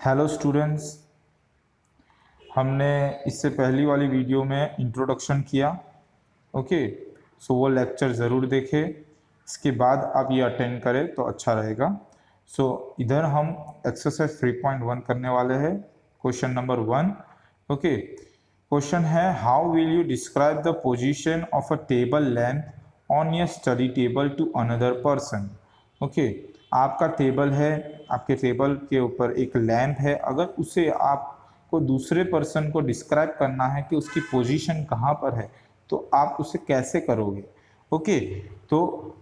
Hello students, हमने इससे पहली वाली वीडियो में इंट्रोडक्शन किया। ओके, सो वो लेक्चर ज़रूर देखें, इसके बाद आप ये अटेंड करें तो अच्छा रहेगा। सो इधर हम एक्सरसाइज 3.1 करने वाले हैं। Question number 1। ओके, क्वेश्चन है how will you describe the position of a table lamp on your study table to another person. Okay, आपका टेबल है, आपके टेबल के ऊपर एक लैम्प है। अगर उसे आपको दूसरे पर्सन को डिस्क्राइब करना है कि उसकी पोजीशन कहाँ पर है, तो आप उसे कैसे करोगे। ओके, तो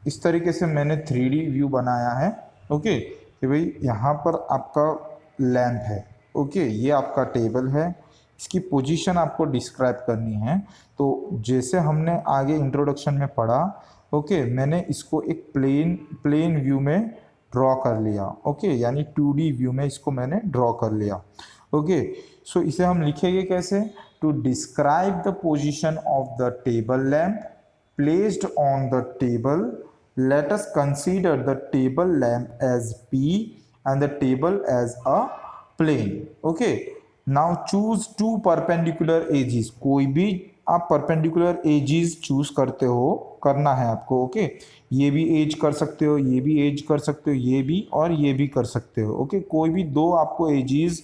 इस तरीके से मैंने 3D व्यू बनाया है। ओके, कि भाई यहाँ पर आपका लैम्प है। ओके, ये आपका टेबल है, इसकी पोजीशन आपको डिस्क्राइब करनी है। तो जैसे हमने आगे इंट्रोडक्शन में पढ़ा, ओके, मैंने इसको एक प्लेन व्यू में ड्रॉ कर लिया। ओके, यानी 2D व्यू में इसको मैंने ड्रॉ कर लिया। ओके, सो इसे हम लिखेंगे कैसे? To describe the position of the table lamp placed on the table, let us consider the table lamp as P and the table as a plane. Okay, now choose two perpendicular edges. कोई भी आप perpendicular edges choose करते हो, करना है आपको। Okay, ये भी एज कर सकते हो, ये भी एज कर सकते हो, ये भी और ये भी कर सकते हो। ओके, कोई भी दो आपको एजेस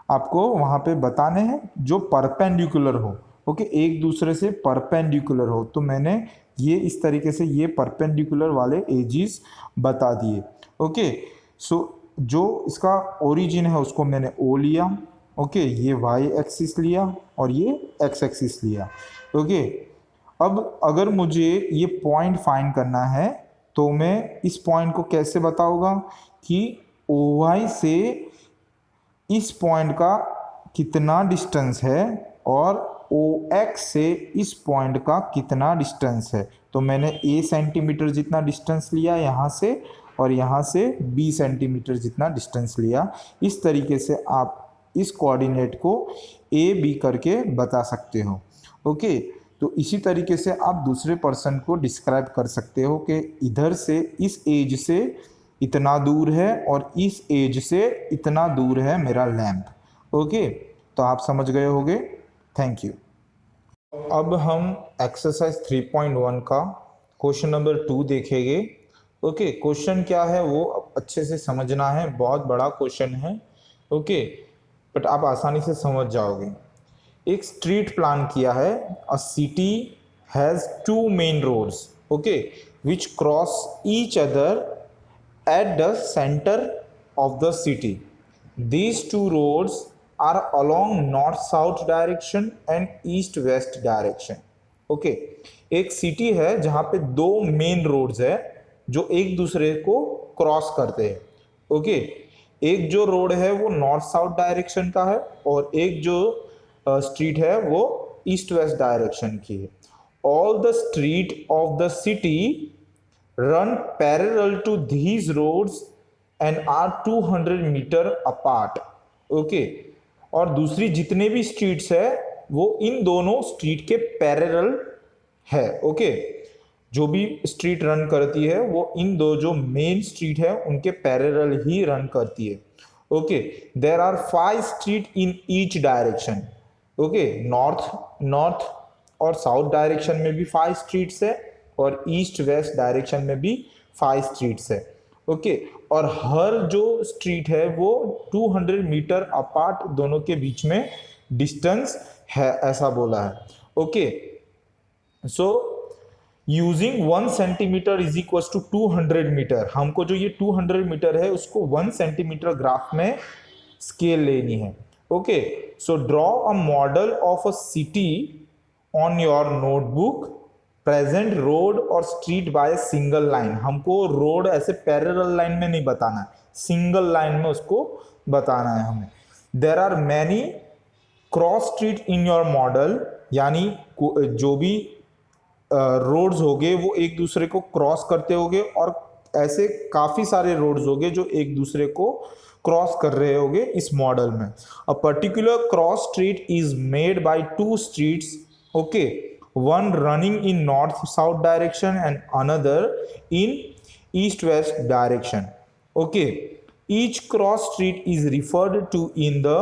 आपको वहाँ पे बताने हैं जो परपेंडिकुलर हो। ओके, एक दूसरे से परपेंडिकुलर हो। तो मैंने ये इस तरीके से ये परपेंडिकुलर वाले एजेस बता दिए। ओके, सो जो इसका ओरिजिन है उसको मैंने ओ लिया। ओके, ये वाई एक्सिस लिया और ये एक्स एक्सिस लिया। ओके, अब अगर मुझे ये पॉइंट फाइंड करना है तो मैं इस पॉइंट को कैसे बताऊंगा कि ओ वाई से इस पॉइंट का कितना डिस्टेंस है और ओ एक्स से इस पॉइंट का कितना डिस्टेंस है। तो मैंने ए सेंटीमीटर जितना डिस्टेंस लिया यहाँ से और यहाँ से बी सेंटीमीटर जितना डिस्टेंस लिया। इस तरीके से आप इस कोऑर्डिनेट को ए बी करके बता सकते हो। ओके, तो इसी तरीके से आप दूसरे पर्सन को डिस्क्राइब कर सकते हो कि इधर से इस एज से इतना दूर है और इस एज से इतना दूर है मेरा लैम्प। ओके, तो आप समझ गए होंगे। Thank you. अब हम एक्सरसाइज 3.1 का क्वेश्चन नंबर 2 देखेंगे। ओके, क्वेश्चन क्या है वो अच्छे से समझना है, बहुत बड़ा क्वेश्चन है। ओके, बट आप आसानी से समझ जाओगे। एक स्ट्रीट प्लान किया है। A city has two main roads, okay, which cross each other at the center of the city. These two roads are along north-south direction and east-west direction. Okay, एक city है जहाँ पे दो main roads है जो एक दूसरे को क्रॉस करते हैं। ओके, एक जो रोड है वो नॉर्थ साउथ डायरेक्शन का है और एक जो स्ट्रीट है वो ईस्ट वेस्ट डायरेक्शन की है। All the street of the city run parallel to these roads and are 200 meter apart. Okay, और दूसरी जितने भी स्ट्रीट्स है वो इन दोनों स्ट्रीट के पैरेलल है। ओके, जो भी स्ट्रीट रन करती है वो इन दो जो मेन स्ट्रीट है उनके पैरेलल ही रन करती है। Okay, there are 5 street in each direction. Okay, north और साउथ डायरेक्शन में भी 5 स्ट्रीट्स है और ईस्ट वेस्ट डायरेक्शन में भी 5 स्ट्रीट्स है। ओके, और हर जो स्ट्रीट है वो 200 मीटर अपार्ट दोनों के बीच में डिस्टेंस है, ऐसा बोला है। Okay, so using 1 centimeter is equal to 200 meter. हमको जो ये 200 मीटर है उसको 1 सेंटीमीटर ग्राफ में स्केल लेनी है। Okay, so draw a model of a city on your notebook. Present road और स्ट्रीट बाय सिंगल लाइन। हमको रोड ऐसे पैरेलल लाइन में नहीं बताना है, सिंगल लाइन में उसको बताना है हमें। There are many cross street in your model, यानी जो भी रोड्स होंगे वो एक दूसरे को क्रॉस करते होंगे और ऐसे काफी सारे रोड्स होंगे जो एक दूसरे को क्रॉस कर रहे होंगे इस मॉडल में। A particular cross street is made by 2 streets, okay, one running in north south direction and another in east west direction. Okay, each cross street is referred to in the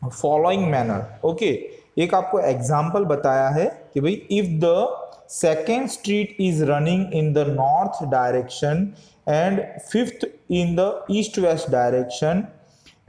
following manner. Okay, एक आपको example बताया है कि भाई if the second street is running in the north direction and fifth in the east west direction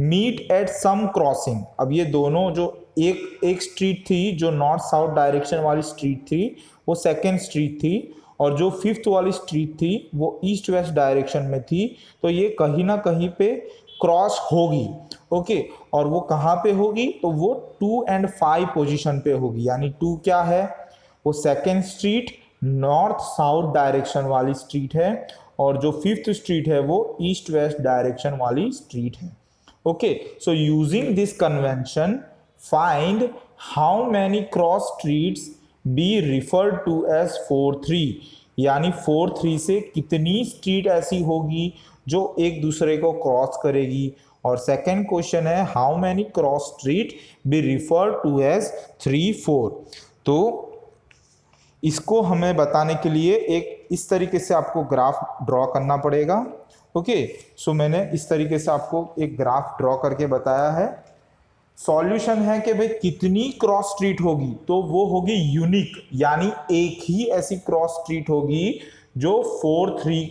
meet at some crossing. अब ये दोनों जो एक स्ट्रीट थी जो नॉर्थ साउथ डायरेक्शन वाली स्ट्रीट थी वो सेकेंड स्ट्रीट थी, और जो फिफ्थ वाली स्ट्रीट थी वो ईस्ट वेस्ट डायरेक्शन में थी, तो ये कहीं ना कहीं पे क्रॉस होगी। ओके, और वो कहाँ पे होगी, तो वो 2 and 5 पोजीशन पे होगी। यानी 2 क्या है, वो second street north south direction वाली स्ट्रीट है, और जो फिफ्थ स्ट्रीट है वो ईस्ट वेस्ट डायरेक्शन वाली स्ट्रीट है। Okay, so using this convention find how many cross streets be referred to as 4-3। यानी 4-3 से कितनी स्ट्रीट ऐसी होगी जो एक दूसरे को क्रॉस करेगी। और सेकंड क्वेश्चन है how many cross street be referred to as 3-4। तो इसको हमें बताने के लिए एक इस तरीके से आपको ग्राफ ड्रॉ करना पड़ेगा। ओके, सो मैंने इस तरीके से आपको एक ग्राफ ड्रॉ करके बताया है। सॉल्यूशन है कि भाई कितनी क्रॉस स्ट्रीट होगी, तो वो होगी यूनिक, यानी एक ही ऐसी क्रॉस स्ट्रीट होगी जो 4-3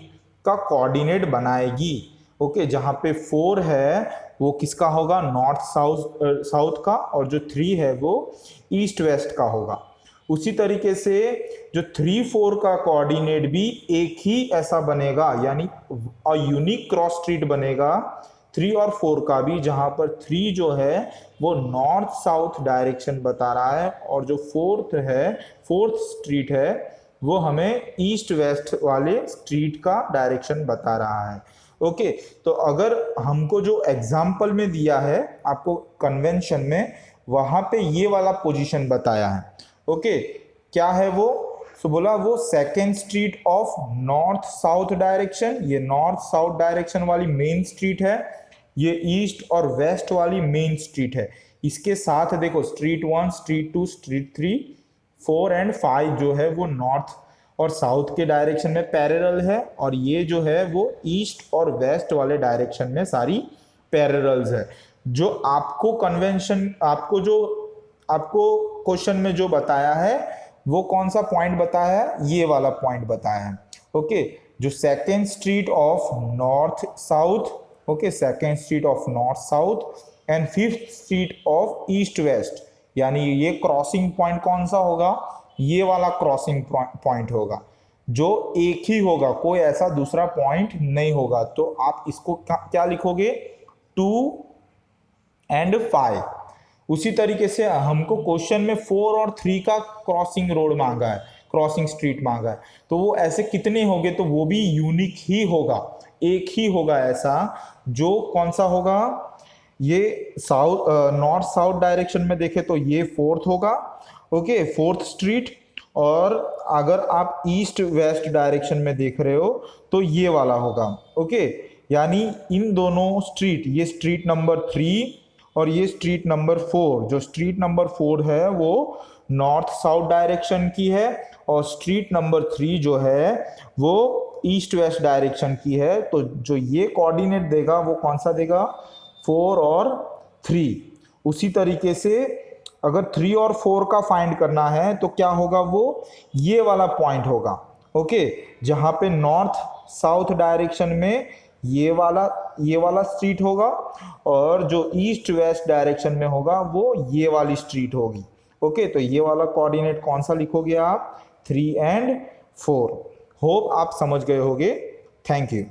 का कोऑर्डिनेट बनाएगी। ओके, जहां पे 4 है वो किसका होगा, नॉर्थ साउथ का, और जो 3 है वो ईस्ट वेस्ट का होगा। उसी तरीके से जो 3-4 का कोऑर्डिनेट भी एक ही ऐसा बनेगा, यानी यूनिक क्रॉस स्ट्रीट बनेगा 3 और 4 का भी, जहां पर 3 जो है वो नॉर्थ साउथ डायरेक्शन बता रहा है, और जो फोर्थ स्ट्रीट है वो हमें ईस्ट वेस्ट वाले स्ट्रीट का डायरेक्शन बता रहा है। ओके, तो अगर हमको जो एग्जाम्पल में दिया है आपको कन्वेंशन में, वहां पे ये वाला पोजीशन बताया है। ओके, क्या है वो, सो बोला वो second street of north south direction, ये नॉर्थ साउथ डायरेक्शन वाली मेन स्ट्रीट है, ये ईस्ट और वेस्ट वाली मेन स्ट्रीट है। इसके साथ देखो स्ट्रीट 1, स्ट्रीट 2, स्ट्रीट 3, 4 and 5 जो है वो नॉर्थ और साउथ के डायरेक्शन में पैरेलल है, और ये जो है वो ईस्ट और वेस्ट वाले डायरेक्शन में सारी पैरेलल्स है। जो आपको कन्वेंशन आपको क्वेश्चन में जो बताया है वो कौन सा पॉइंट बताया है, ये वाला पॉइंट बताया है। ओके, जो second street of north south, okay, second street of north south and fifth street of east west, यानी ये क्रॉसिंग पॉइंट कौन सा होगा, ये वाला क्रॉसिंग पॉइंट होगा जो एक ही होगा, कोई ऐसा दूसरा पॉइंट नहीं होगा। तो आप इसको क्या लिखोगे, 2 and 5। उसी तरीके से हमको क्वेश्चन में 4 और 3 का क्रॉसिंग रोड मांगा है, क्रॉसिंग स्ट्रीट मांगा है, तो वो ऐसे कितने होंगे, तो वो भी यूनिक ही होगा, एक ही होगा ऐसा, जो कौन सा होगा, ये नॉर्थ साउथ डायरेक्शन में देखे तो ये 4th होगा। ओके, 4th स्ट्रीट, और अगर आप ईस्ट वेस्ट डायरेक्शन में देख रहे हो तो ये वाला होगा। ओके, यानी इन दोनों स्ट्रीट, ये स्ट्रीट नंबर 3 और ये स्ट्रीट नंबर 4, जो स्ट्रीट नंबर 4 है वो नॉर्थ साउथ डायरेक्शन की है, और स्ट्रीट नंबर 3 जो है वो ईस्ट वेस्ट डायरेक्शन की है। तो जो ये कोऑर्डिनेट देगा वो कौन सा देगा, 4 और 3। उसी तरीके से अगर 3 और 4 का फाइंड करना है तो क्या होगा, वो ये वाला पॉइंट होगा। ओके, जहां पे नॉर्थ साउथ डायरेक्शन में ये वाला स्ट्रीट होगा, और जो ईस्ट वेस्ट डायरेक्शन में होगा वो ये वाली स्ट्रीट होगी। ओके, तो ये वाला कोऑर्डिनेट कौन सा लिखोगे आप, 3 and 4। होप आप समझ गए होगे। Thank you.